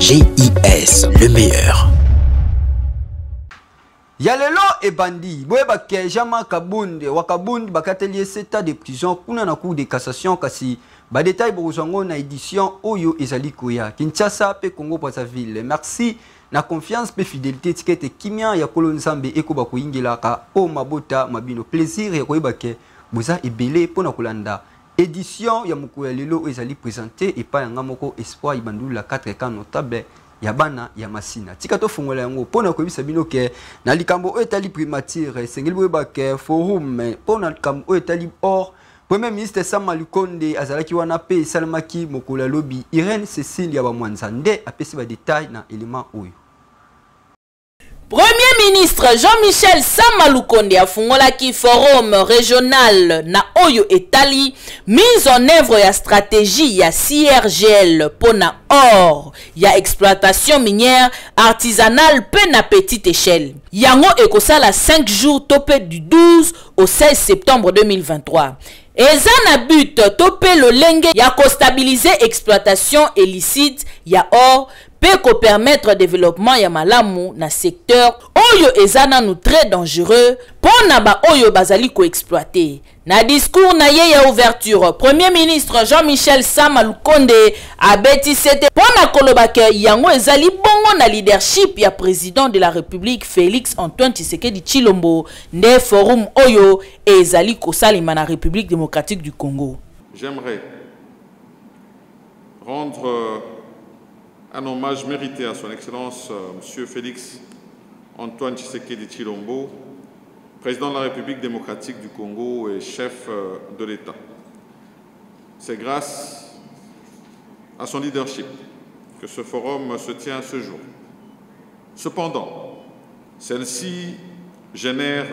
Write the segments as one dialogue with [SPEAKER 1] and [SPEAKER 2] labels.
[SPEAKER 1] GIS, le meilleur.
[SPEAKER 2] Yalelo et bandi, boyebake jama kabunde, wakabundi bakatelier 7 ans de prison, kuna na cour de cassation kasi ba détail bozango na édition Oyo ezali koya. Kinshasa pe Congo Brazzaville. Merci na confiance pe fidélité tikete kimia ya kolonzambe ekoba koyingelaka o mabota mabino plaisir ya koyebake boza ebele pona kolanda. Édition ya mukoya lelo ezali présenté et pa yanga moko espoir ibandula 4 cas notable Yabana Yamasina. Tikato fungola yango pona ko bisa bino ke na likambo o etali primature sengeli boyeba ke forum pona likambo o etali or Premier ministre Sama Lukonde azalaki wana pe salamaki mokola lobby Irène Cécile Yabamwanzande apesi ba détail na élément oyo.
[SPEAKER 3] Premier ministre Jean-Michel Sama Lukonde a fungolaki forum régional na Oyo Etali mise en œuvre ya stratégie ya CIRGL pona or ya exploitation minière artisanale pe na petite échelle. Yango ekosala 5 jours topé du 12 au 16 septembre 2023. Eza na but topé le lenge ya ko stabiliser exploitation illicite ya or peut permettre développement ya malamu na secteur oyo ezana nous très dangereux pour na ba oyo bazali ko exploiter. Na discours na ye ya ouverture, Premier ministre Jean-Michel Sama Lukonde a beti sete pour na kolobake yango ezali bongo na leadership ya président de la République Félix Antoine Tshisekedi Tshilombo nde forum oyo ezali ko salima na République démocratique du Congo.
[SPEAKER 4] J'aimerais rendre un hommage mérité à son Excellence M. Félix Antoine Tshisekedi Tshilombo, président de la République démocratique du Congo et chef de l'État. C'est grâce à son leadership que ce forum se tient ce jour. Cependant, celle-ci génère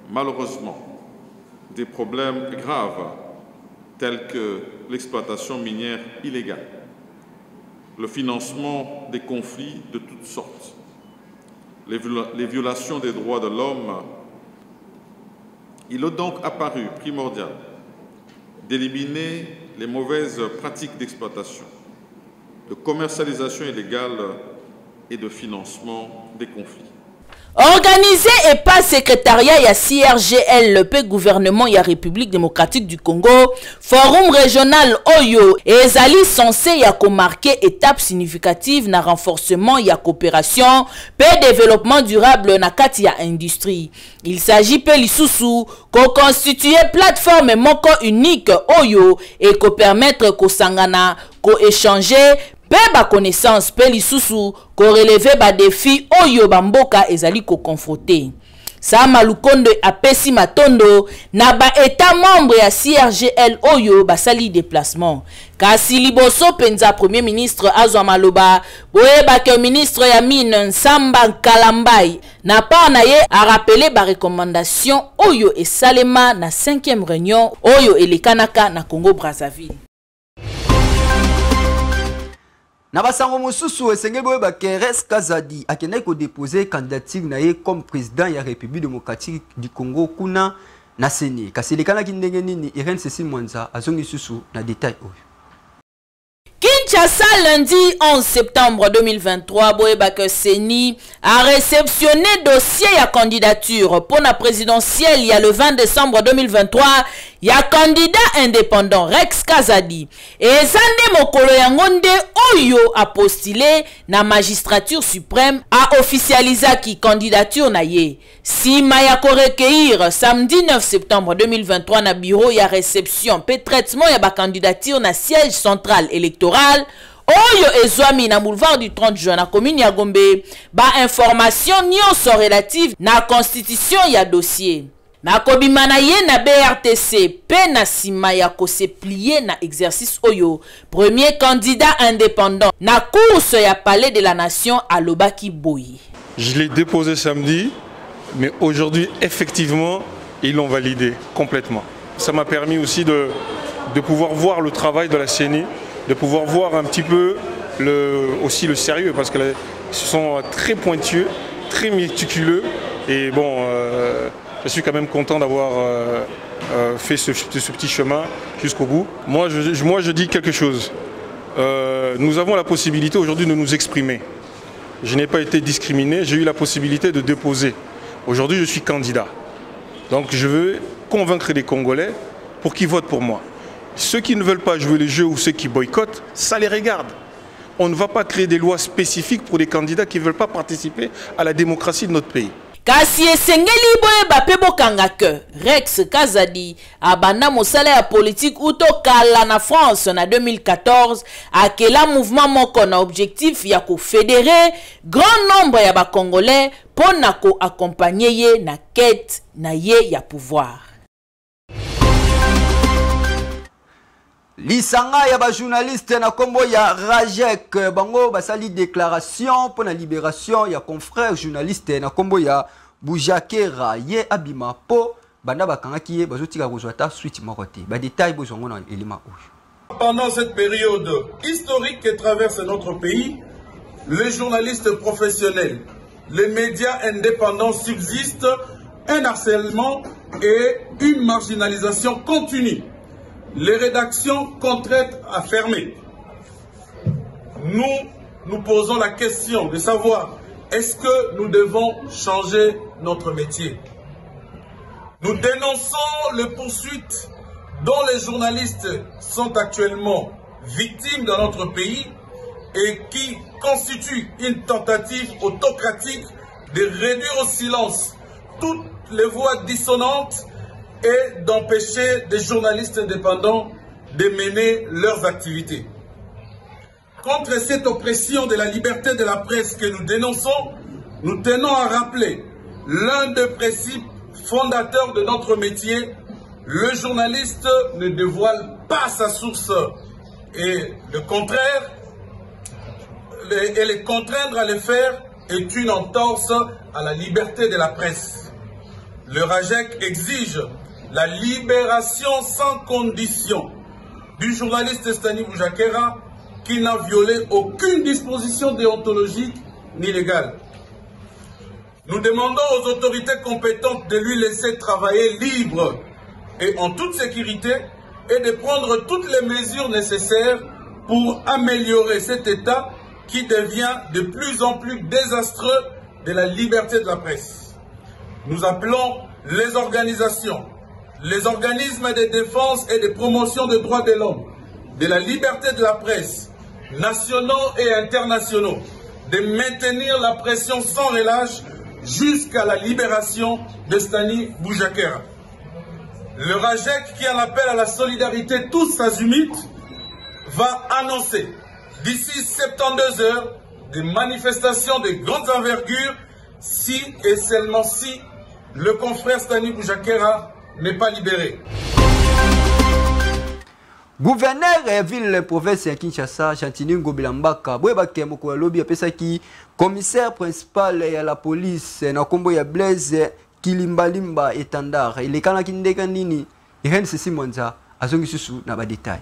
[SPEAKER 4] malheureusement des problèmes graves tels que l'exploitation minière illégale, le financement des conflits de toutes sortes, les violations des droits de l'homme. Il est donc apparu primordial d'éliminer les mauvaises pratiques d'exploitation, de commercialisation illégale et de financement des conflits.
[SPEAKER 3] Organisé et pas secrétariat ya CIRGL le P gouvernement ya République démocratique du Congo, forum régional Oyo ezali censé ya ko marquer étape significative na renforcement ya coopération pe développement durable na kati ya industrie. Il s'agit pe lisusu ko constituer plateforme moko unique Oyo et ko permettre ko sangana ko échanger ba connaissance pe lisusu ko relever ba défi oyo bamboka ezali ko confronter. Sama Lukonde apesi matondo na ba état membre ya CIRGL oyo basali déplacement. Kasi liboso penza premier ministre azwa maloba boyeba ke ministre ya mine Nsamba Kalambai na pa na ye a rappelé ba recommandation oyo esalema na 5e réunion oyo elekanaka na Congo Brazzaville.
[SPEAKER 2] Nabasango mususu esengeli boyeba ke Res Kazadi akendaki ko déposer candidature na ye comme président ya République démocratique du Congo kuna na Seni. Kasi lekanaki ndenge nini Irène Cécile Mwanza azongi susu na détail oyo.
[SPEAKER 3] Kinshasa, lundi 11 septembre 2023, Boebake Seni a réceptionné dossier à candidature pour la présidentielle il y a le 20 décembre 2023. Il y a candidat indépendant Rex Kazadi. Et Zande Mokolo Yangonde Oyo a postulé na magistrature suprême a officialisé qui candidature na ye. Si Mayako recueillir samedi 9 septembre 2023 na bureau ya réception pe traitement ya ba candidature na siège central électoral Oyo ezwami na boulevard du 30 juin na commune ya Gombe ba information nyonso relative na constitution ya dossier. Na kobimana ye na BRTC pe na sima ya ko se plier na exercice oyo premier candidat indépendant na course ya palais de la nation à Lobaki Boyi.
[SPEAKER 5] Je l'ai déposé samedi, mais aujourd'hui effectivement ils l'ont validé complètement. Ça m'a permis aussi de pouvoir voir le travail de la CENI, de pouvoir voir un petit peu aussi le sérieux parce que ce sont très pointueux, très méticuleux et bon. Je suis quand même content d'avoir fait ce petit chemin jusqu'au bout. Moi, je dis quelque chose. nous avons la possibilité aujourd'hui de nous exprimer. Je n'ai pas été discriminé, j'ai eu la possibilité de déposer. Aujourd'hui, je suis candidat. Donc je veux convaincre les Congolais pour qu'ils votent pour moi. Ceux qui ne veulent pas jouer le jeu ou ceux qui boycottent, ça les regarde. On ne va pas créer des lois spécifiques pour les candidats qui ne veulent pas participer à la démocratie de notre pays.
[SPEAKER 3] Kasi esengeli boyeba pe bokanga ke Rex Kazadi abanda mosala ya politique uto kala na France na 2014 akela mouvement moko na objectif ya ko fédérer grand nombre ya ba Congolais pona ko accompagner ye na quête na ye ya pouvoir.
[SPEAKER 2] Lisanga ya ba journaliste na kombo ya Rajek bango basali déclaration pour la libération ya confrère journaliste na kombo ya Bujakera ye abima po banda bakanga ki ye bazotika kozwata suite mokote ba détail bozongo na elima oyo.
[SPEAKER 6] Pendant cette période historique que traverse notre pays, les journalistes professionnels, les médias indépendants subsistent un harcèlement et une marginalisation continue. Les rédactions contraintes à fermer. Nous posons la question de savoir est-ce que nous devons changer notre métier. Nous dénonçons les poursuites dont les journalistes sont actuellement victimes dans notre pays et qui constituent une tentative autocratique de réduire au silence toutes les voix dissonantes et d'empêcher des journalistes indépendants de mener leurs activités. Contre cette oppression de la liberté de la presse que nous dénonçons, nous tenons à rappeler l'un des principes fondateurs de notre métier: le journaliste ne dévoile pas sa source et le contraire, et les contraindre à le faire est une entorse à la liberté de la presse. Le RAJEC exige la libération sans condition du journaliste Stani Bujakera qui n'a violé aucune disposition déontologique ni légale. Nous demandons aux autorités compétentes de lui laisser travailler libre et en toute sécurité et de prendre toutes les mesures nécessaires pour améliorer cet état qui devient de plus en plus désastreux de la liberté de la presse. Nous appelons les organisations, les organismes de défense et de promotion des droits de l'homme, de la liberté de la presse, nationaux et internationaux, de maintenir la pression sans relâche jusqu'à la libération de Stani Bujakera. Le RAJEC, qui en appelle à la solidarité tous azimuts, va annoncer d'ici 72 heures des manifestations de grande envergure si et seulement si le confrère Stani Bujakera n'est pas libéré.
[SPEAKER 2] Gouverneur et ville province ya Kinshasa, Chantini Ngobilambaka, Bwebake Moko Lobi apesaki commissaire principal ya la police na kombo ya Blaise Kilimbalimba Etandar. Il est kana kindeka nini? Irene Simonza azongi susu na ba détail.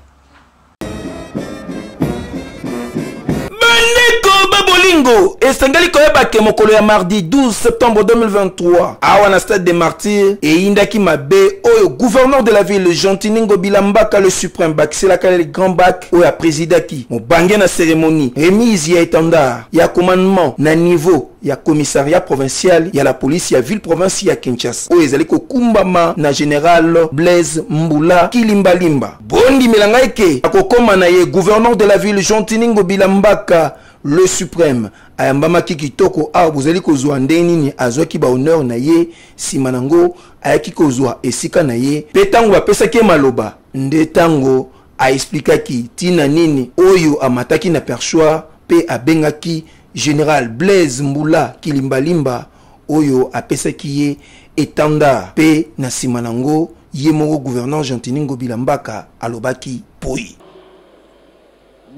[SPEAKER 7] Bolingo esengeli koyeba ke mokolo ya mardi 12 septembre 2023 awa na stade des martyrs et indaki mabe oyo gouverneur de la ville Chantini Ngobilambaka le suprême bakiselaka le grand bac oyo présidaki mobange na cérémonie remise ya étendard ya commandement na niveau ya commissariat provincial ya la police ya ville province ya Kinshasa oyo ezali kokumbama na général Blaise Mbula Kilimbalimba bondi milanga eke akokoma na ye gouverneur de la ville Chantini Ngobilambaka le suprême ayambama kitoko a bozali kozwa ndenini azwaki ba honneur na ye simanango ayaki kozwa esika na ye petango bapesaki maloba ndetango a explikaki tina nini oyo amataki na perchoir pe abengaki général Blaise Mbula Kilimbalimba oyo apesaki ye étendard pe na simanango ye moko gouverneur Chantini Ngobilambaka alobaki poi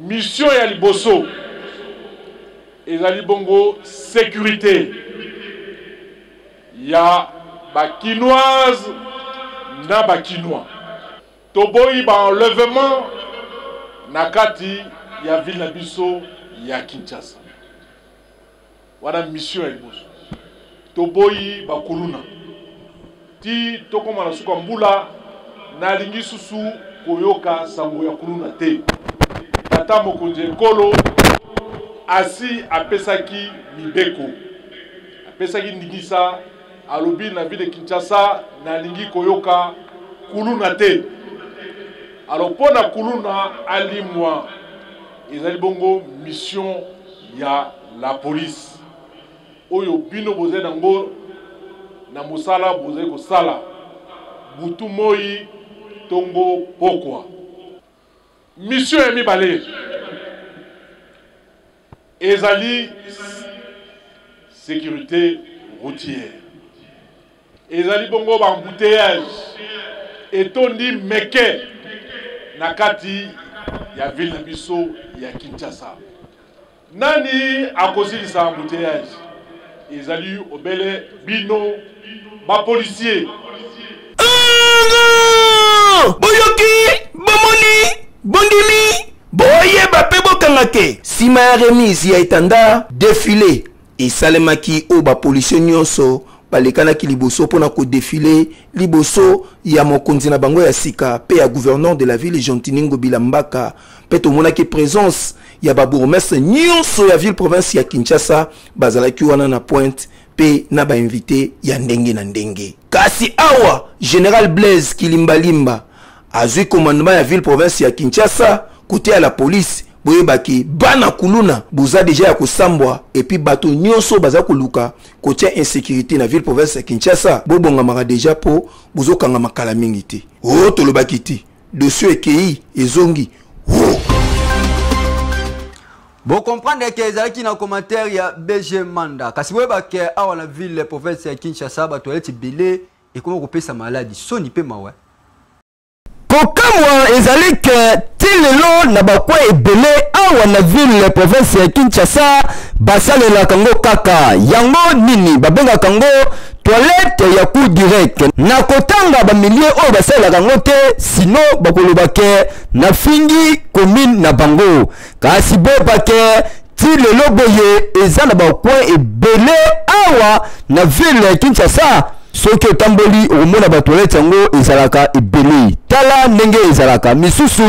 [SPEAKER 8] mission ya liboso ezali bongo sécurité ya bakinoise na bakinois toboyi ba enlèvement na kati ya ville na biso ya Kinshasa wana mission ya liboso toboyi ba kuluna ti tokoma na suka mbula na lingi susu koyoka sango ya kuluna te tata mokonzi ekolo asi apesaki mibeko apesaki ndingisa alobi na ville de Kinshasa na lingi koyoka kuluna te. Alors pour na kuluna alimwa ezali bongo mission ya la police oyo bino boze nango na mosala boze ko sala butu moi tongo pokwa mission ya mibale ezali sécurité routière ezali bongo ba embouteillage etondi meke na kati ya ville na biso ya Kinshasa. Nani akosilisa embouteillage ezali obele bino ba policier
[SPEAKER 7] boyoki bomoni bondimi boyeba pe bokangake sima ya remise ya etanda défilé esalemaki o ba policier nyonso balekanaki liboso pona ko défilé liboso ya mokonzi na bango ya sika pe ya gouverneur de la ville Jean-Tiningo Bilambaka pe tomonaki présence ya ba bourgmestre nyonso ya ville province ya Kinshasa bazalaki wana na pointe pe na ba invité ya ndenge na ndenge. Kasi awa Général Blaise Kilimbalimba azui commandement ya ville province ya Kinshasa côté à la police boyebaki bana kuluna boza déjà ya kosambwa et puis bato nyonso baza koluka côté insécurité na ville province ya Kinshasa bobonga maka déjà po bozokanga makala mingi te o tolobaki te dossier ekei ezongi
[SPEAKER 2] Bon comprendre que ezalaki na commentaire ya BG Manda kasi boyebaki awa na ville province ya Kinshasa bato aleti belé et comment kopesa maladie soni pe mawa
[SPEAKER 9] kokamwa ezali ke tilelo na bakwa ebele awa na ville province ya Kinshasa basalela kango kaka yango nini babenga kango toilette ya coup direct na kotanga ba milieu oyo basalela kango te sino bakolobake na fingi commune na bango kasi bobake tilelo boye eza na bakwa ebele awa na ville ya Kinshasa soki otamboli omona batoilette yango ezalaka ebele tala ndenge ezalaka misusu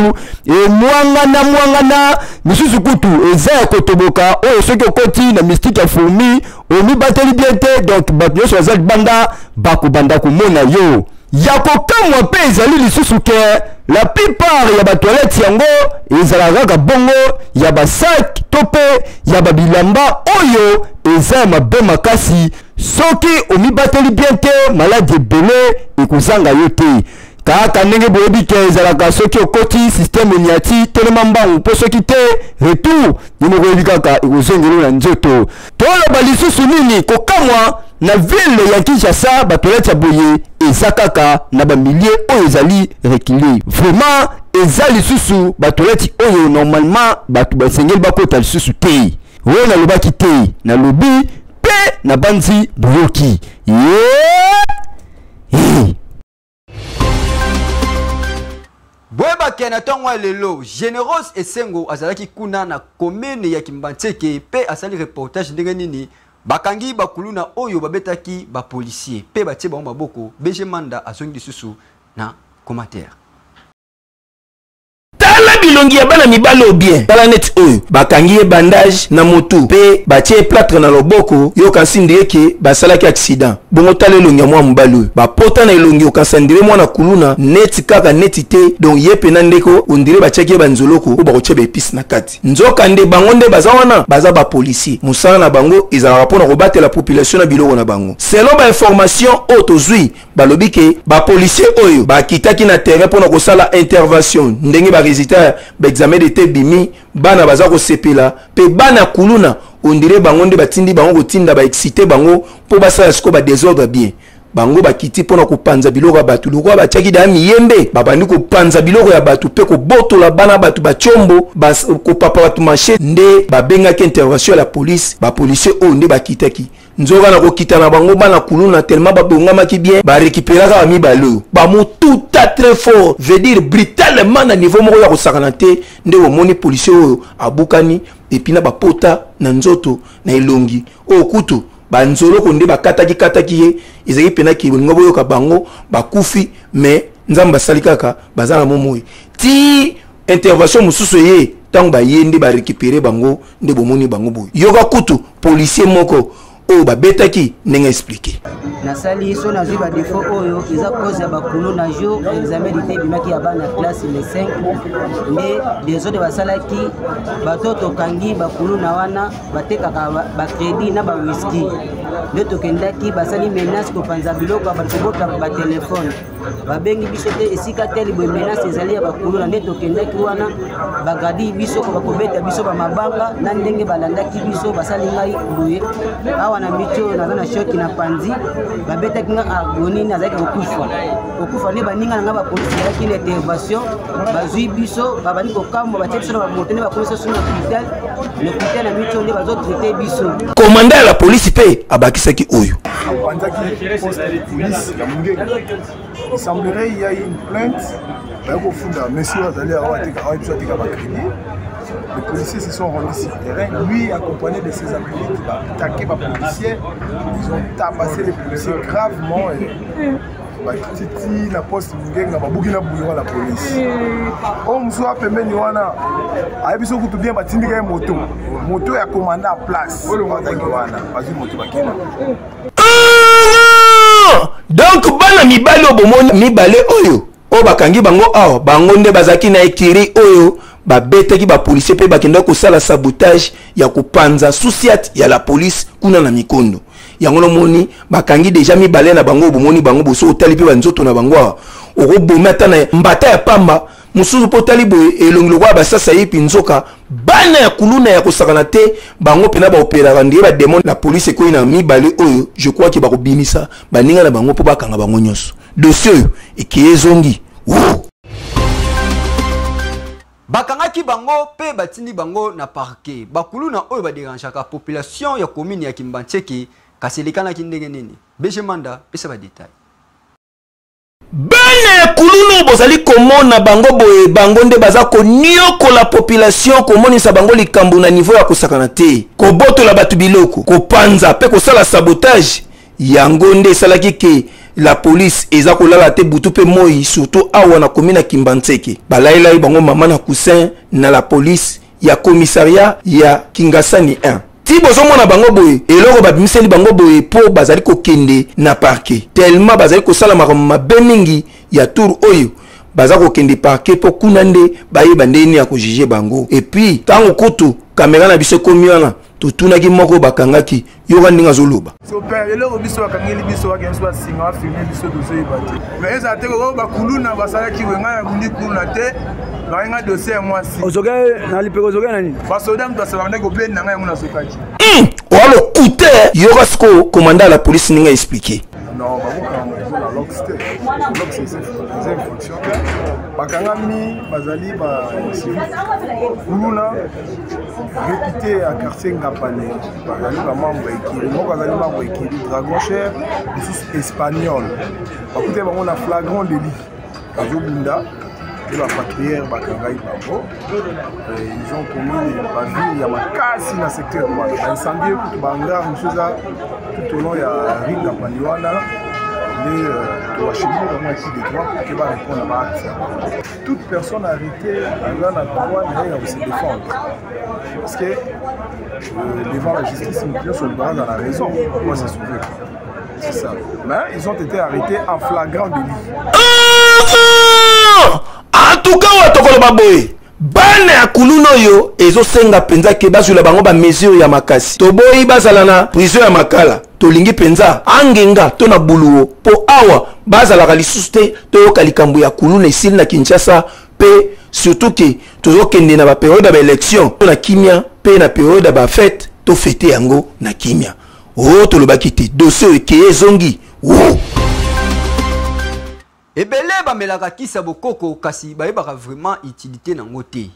[SPEAKER 9] mwangana misusu kutu eza ya kotoboka oyo soki okoti na mystique ya fourmi omibateli bien te donc bato nyonso baza libanda bakobanda komona yo ya kokamwa mpe ezali lisusu ke la plupart ya batoilette yango ezalaka kaka bongo ya basak to mpe ya babilamba oyo eza ya mabe makasi soki omibateli bien te maladi ebele ekozanga yo te kaka ndenge boyebi ke ezalaka soki okoti systeme niati telema mbangu mpo soki te retour yemoko oyebi kaka ekozongela na nzoto toloba lisusu nini kokamwa na ville ya Kinshasa batoilette ya boye eza kaka na bamilie oyo ezali reculé vraiment eza lisusu batoilette oyo normalement bato basengeli bakota lisusu te oyo nalobaki te nalobi pe na banzi boyoki
[SPEAKER 2] boyebaki na ntongo lelo Générose Esengo azalaki kuna na commune ya Kimbantseke pe asali reportage ndenge nini bakangi bakuluna oyo babetaki ba policier pe batie bango maboko BG Manda azongi lisusu na commentaire
[SPEAKER 7] tala bilongi ya bana mibale o bien tala net oyo bakangi bandage na motu pe batie plâtre na loboko yo kansindi eke basalaki accident bongo tala elongi ya mwa mobali bapota na elongi okasandire mwana kuluna neti kaka neti te donc ye pena ndeko ondire batiaki banzoloko o bakotia baepisi na kati nzoka nde bango nde baza wana baza bapolisier mosala na bango ezalaka mpona kobatela population na biloko na bango selon bainformation oyo tozwi balobi ke bapolisier oyo bakitaki na terrain mpona kosala intervention ndenge résultat d'examen d'été bimi bana baza ko sepela pe bana kuluna on dirait bango nde batindi bango kotinda ba exciter bango po basala siko ba désordre bien bango bakiti pona ko panza biloko ya batu loko ba tiaki da miyembe babandi ko panza biloko ya batu pe ko botola bana batu ba chombo ko papa batu marché nde babenga ke intervention la police ba policier o nde bakitaki nzoka na kokita na bango bana kuluna tellement babongamaki bien ba récupérera mi balo ba mo tout à très fort veut dire brutalement na niveau moko ya kosakana te nde omoni policier oyo abukani epi na bapota na nzoto na elongi o kutu banzolo konde bakataki ye ezaki pena ki ngo boyoka bango bakufi mais nzamba basali kaka bazala momoyi ti intervention mususu ye tant ba yende ba récupérer bango nde bomoni bango boy yoka kutu policier moko o ba betaki nenga expliquer
[SPEAKER 10] nasali so na ba défaut oyo eza cause ya bakulu na jour examen d'ité bimaki ya bana classe le 5 mais des autres basalaki batoto kangi bakulu na wana batekaka ba crédit na ba whisky nde tokendaki basali menace kopanza biloko batobota ba téléphone babengi biso te esika teli boye menace ezali ya bakulu na nde tokendaki wana bagadi biso ko bakobeta biso ba mabanga na ndenge balandaki biso basali ngai boye awa na micho naza na shoki na panzi babetaki nga agoni nazalaki kokufa nde baninga na nga bapolisi ezalaki na intervention bazwi biso babandi kokamba batie biso na bamote nde bakomisa so na hôpital l'hôpital na micho nde bazotraite biso
[SPEAKER 7] commandant ya la police pe abakisaki oyo
[SPEAKER 11] il semblerait qu'il y a une plainte. Monsieur Azali les policiers se sont rendus sur le terrain. Lui, accompagné de ses acolytes, il a attaqué les policiers. Ils ont tabassé les policiers gravement. La poste la police. On soit pembeni wana. Abiso kutu bien batindika moto. Moto ya commandant en place.
[SPEAKER 7] Donc bana mibale obomoni mibale oyo o bakangi bango awa bango nde bazaki na ekiri oyo babetaki ba policier pe bakenda ko sala sabotage ya kopanza susiat ya la police kuna na mikondo yango moni bakangi deja mibale na bango obomoni bango boso otali pe banzoto na bango awa okobomata na mbata ya pamba mususu po tali boye elongilo kwa basasa yipi nzoka bana ya kuluna ya kosakana te bango pena ba opéra ndiye ba demande la police ko ina mibale oyo je crois que ba kobimisa baninga na bango po bakanga bango nyoso dossier ekiyezongi
[SPEAKER 2] bakangaki bango pe batindi bango na parquet bakuluna oyo baderangeaka population ya commune ya Kimbancheke kaselekana kindenge nini Bejemanda pesa ba détail
[SPEAKER 7] bana kulunu bozali komona bango boye bango nde baza konioko la population komonisa bango likambo na niveau ya kosakana te kobotola batu biloko kopanza pe kosala sabotage yango nde esalaki ke la police eza kolala te butu pe moi surtout awa na commune ya Kimbancheke balailai bango mama na coussin na la police ya commissariat ya Kingasani 1 ti bozomona bango boye eloko babimiseli bango boye po bazali kokende na parquet tellement bazali kosala mabe mingi ya tour oyo baza kokende parquet po kuna nde bayeba ndeni ya kojuge bango et puis tango kutu kamera na biso komi wana totunaki moko bakangaki yoka ndinga zoloba
[SPEAKER 11] super eloko biso bakangeli biso bakenso basinga bafilme biso tozoyeba te mais eza te koko bakuluna basalaki wenga ya kundi kuluna te bayenga dossier ya mwasi
[SPEAKER 9] ozoke na lipeko ozoke nani
[SPEAKER 11] basoda mutu asala ndenge obeni na ngai yango nazokaki
[SPEAKER 7] walo kute yoka siko commandant la police ninga expliquer
[SPEAKER 11] non bakokanga na loxte c'est une fonction bakangami bazali ba kuluna réputé à quartier Ngapane bazali ba membre ekiri moko azali membre ekiri Dragon Cher bisus espagnol bakute bango na flagrant délit bazobunda de la patrière bakangai bango ils ont commis des bavures ya makasi na secteur ba incendie tout bangar musuza tout au long ya rue Ngapane wana mais toute personne arrêtée a un droit de se défendre. Parce que devant la justice, nous sommes dans la raison. Pourquoi c'est sauvé? C'est ça. Mais ils ont été arrêtés en flagrant délit.
[SPEAKER 7] En tout cas, on va te bana ya kuluno yo ezosenga penza ke bazula bango ba mesure ya makasi toboyi bazala na prison ya makala tolingi penza angenga to na buluo po awa bazala lisusu te toyoka likambo ya kuluna esili na Kinshasa pe surtout ke tozokende na ba période ya élection na kimia pe na période ya fête to fête yango na kimia tolobaki te dossier ekeye zongi
[SPEAKER 2] ebele bamelaka kisa bokoko kasi bayebaka vraiment utilité nango te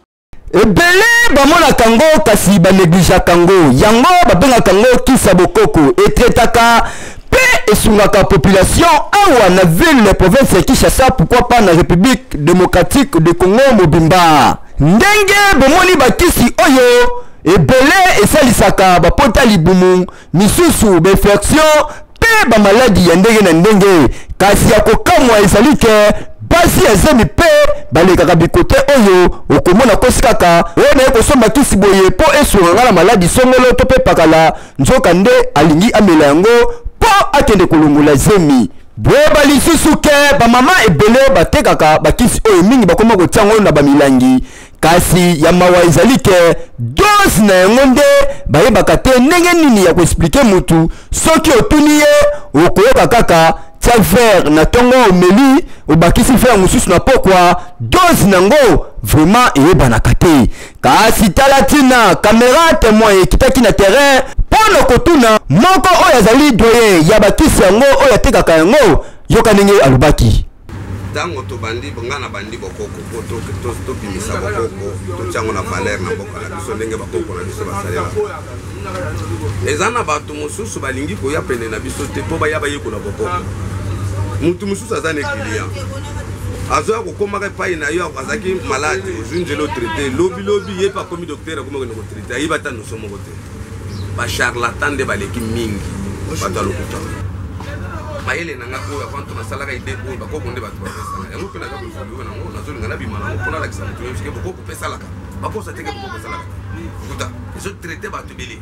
[SPEAKER 9] ebele bamonaka ngo kasi banegligeaka ngo yango babengaka ngo kisa bokoko etretaka pe esungaka population awa na ville province ya Kinshasa pourquoi pas na République démocratique de Congo mobimba ndenge bomoni bakisi oyo ebele esalisaka bapota libumu misusu beinfection pe ba maladi ya ndenge na ndenge kasi ya kokamwa ezali ke basi ya zemi pe balekaka bikote oyo okomona kosi kaka oyo naye kosomba kisi boye po esuranga na maladi songolo to pe pakala nzoka nde alingi amela yango po akende kolongola zemi boba lisusu ke bamama ebele batekaka bakisi oyo mingi bakoma kotiango na bamilangi kasi ya mawa ezali ke dose na yango nde bayebaka te ndenge nini ya koexplike mutu soki otuni ye okoyoka kaka tia verre na tongo omeli obakisi verre mosusu na pokwa dose nango vraiment eyebanaka te kasi tala tina kamera témoin ekitaki na terrain mpono kotuna moko oyo azali doyen ya bakisi yango oyo atekaka yango yoka ndenge alobaki
[SPEAKER 12] ntango tobandi nga na bandi bokoko po tobimisa bokoko totiango na valeur na mboka na biso ndenge bakoko na biso basalela eza na bato mosusu balingi koya pene na biso te mpo baya bayekola bokoko mutu mosusu aza na ekiliya azoya kokomaka epai na yo azalaki malade ozwi nzela otraite lobilobi ye pa akomi docteur akomaki na kotraite ayeba ta noso moko te bacharlatan nde baleki mingi bato ya lokuta mayele nanga oyo avant tonasalaka ide oyo bakoko nde bato bapesana yango mpe naza kozaliwe nango nazolinga nabima nango mpona alakisa motu yoske bokoko pesalaka bakosa teke bokoko esalaka kuta ezotraite bato ebele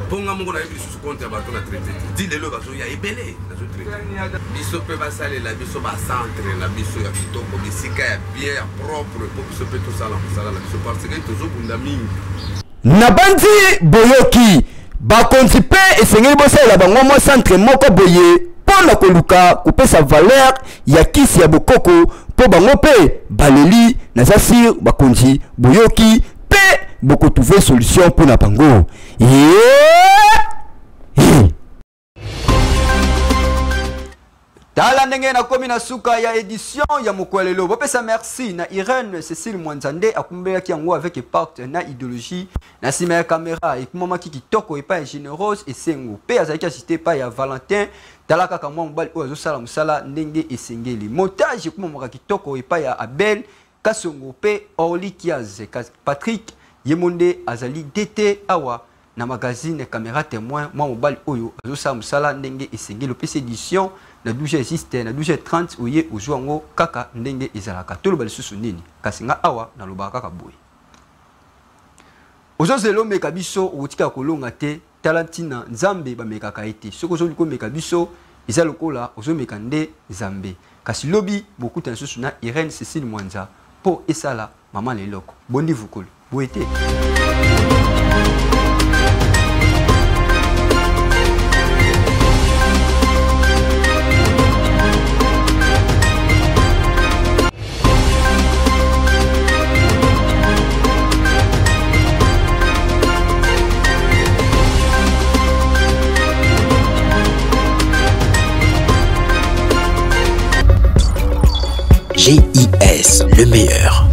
[SPEAKER 12] mponga moko nayebi lisusu konte ya bato na traite di lelo bazoya ebele nazotraite biso mpe basalela biso bacentre na biso ya kitoko bisika ya bien ya propre mpo biso mpe tosala mosala na biso parce que tozobunda mingi
[SPEAKER 9] na bandi boyoki bakonzi mpe esengeli bosalela bango mwa centre moko boye mpona koluka kopesa valeur ya kisi ya bokoko mpo bango mpe baleli naza sir bakonzi boyoki mpe bokotrouve solution mpona bango
[SPEAKER 2] tala ndenge nakomi na suka ya édition ya mokwalelo bopesa merci na Irène Cécile Mwanzande akumbelaki yango avec impact na idéologie na nsima ya caméra ekumamaki kitoko epai ya générose esengo mpe azalaki assisté epai ya Valentin tala kaka mwa mobali oyo azosala mosala ndenge esengeli montage ekumamaka kitoko epai ya Abel Kasongo mpe Orly Kiaz Patrick Yemonde azali DT awa na magazine caméra témoin mwa mobali oyo azosala mosala ndenge esengeli opesa édition na 12h na 12h30 oye ozwango kaka ndenge ezalaka toloba lisusu nini kasi nga awa nalobaka kaka boye ozozela omeka biso okotika kolonga te tala ntina nzambe bamekaka ete soki ozolika omeka biso eza lokola ozomeka nde nzambe kasi lobi bokuta lisusu na Irène Cécile Mwanza mpo esala mama leloko bondi vukolo boye te
[SPEAKER 1] GIS, le meilleur.